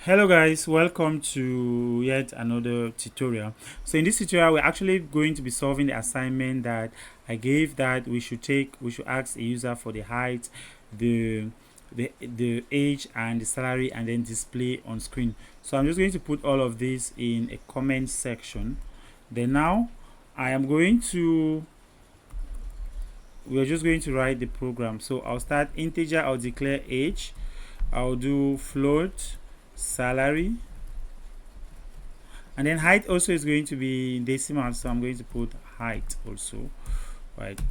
Hello guys, welcome to yet another tutorial. So in this tutorial we're actually going to be solving the assignment that I gave, that we should ask a user for the height, the age and the salary, and then display on screen. So I'm just going to put all of this in a comment section. Then now we're just going to write the program. So I'll start integer, I'll declare age, I'll do float salary, and then height also is going to be decimal, so I'm going to put height also, right?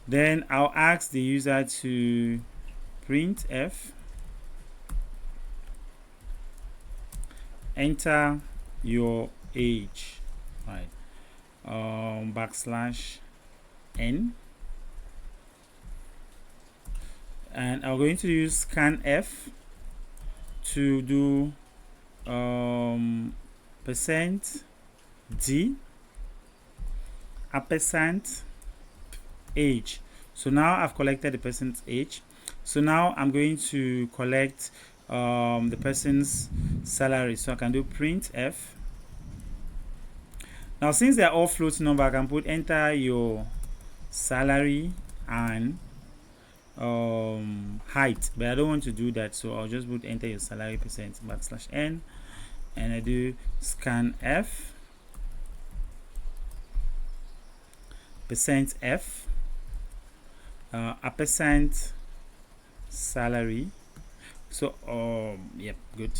Then I'll ask the user to printf enter your age, right? Backslash n, and I'm going to use scanf to do percent d ampersand age. So now I've collected the person's age. So now I'm going to collect the person's salary. So I can do printf. Now since they're all float number, I can put enter your salary and height, but I don't want to do that, so I'll just put enter your salary percent backslash n, and I do scanf percent f ampersand salary. So yep, good.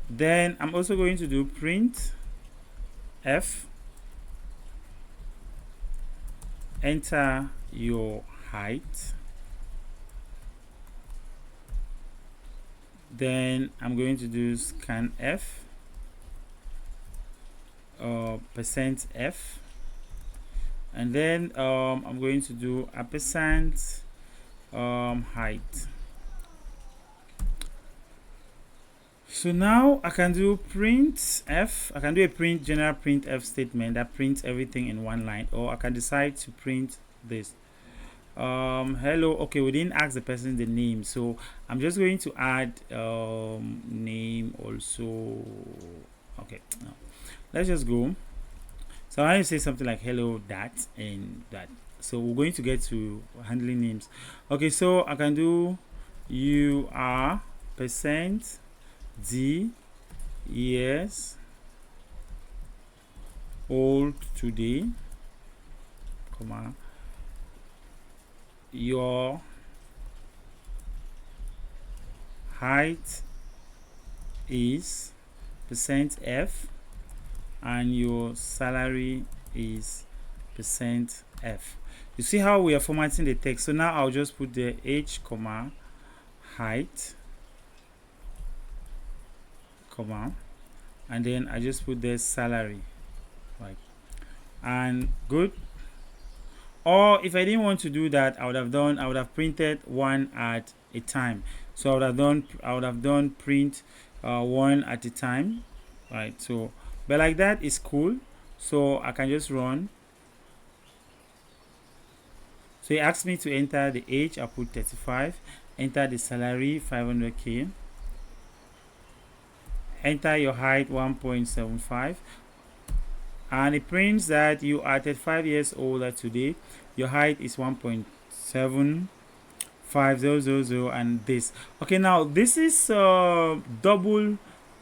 Then I'm also going to do print f enter your height. Then I'm going to do scanf percent f, and then I'm going to do ampersand height. So now I can do printf. I can do a general printf statement that prints everything in one line, or I can decide to print this. Hello. Okay, we didn't ask the person the name, so I'm just going to add name also. Okay, no. Let's just go. So I want to say something like hello that and that. So we're going to get to handling names. Okay, so I can do you are percent d years old today, comma, your height is percent f, and your salary is percent f. You see how we are formatting the text. So now I'll just put the age, comma, height, comma, and then I just put the salary, right? And good. Or if I didn't want to do that, I would have printed one at a time. So I would have done print one at a time, right? So but like that is cool. So I can just run. So he asked me to enter the age. I put 35. Enter the salary 500k. Enter your height 1.75, and it prints that you are 35 years older today. Your height is 1.75000, and this. Okay, now this is double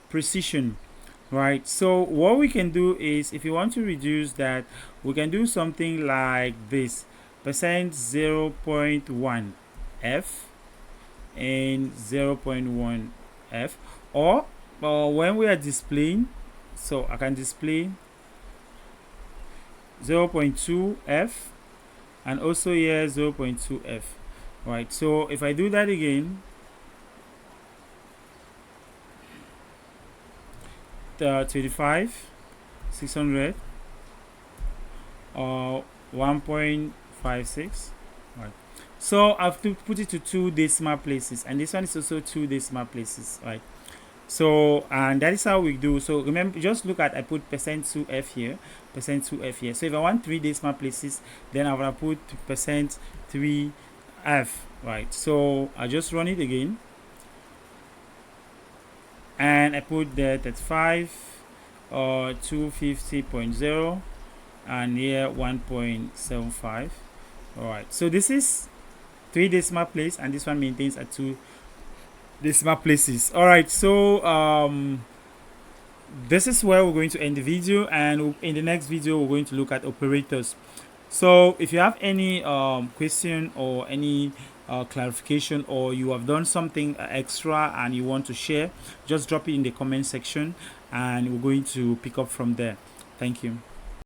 precision, right? So what we can do is, if you want to reduce that, we can do something like this: percent 0.1 f and 0.1 f, or when we are displaying, so I can display 0.2 f and also here 0.2 f, right? So if I do that again, the 25 600 or 1.56, right? So I have to put it to 2 decimal places, and this one is also 2 decimal places, right? So, and that is how we do. So remember, just look at, I put percent 2f here, percent 2f here. So if I want 3 decimal places, then I will put percent 3f, right? So I just run it again, and I put the 35 or 250.0 and here 1.75. all right, so this is 3 decimal place and this one maintains at 2 decimal places. All right, so this is where we're going to end the video, and in the next video we're going to look at operators. So if you have any question or any clarification, or you have done something extra and you want to share, just drop it in the comment section and we're going to pick up from there. Thank you.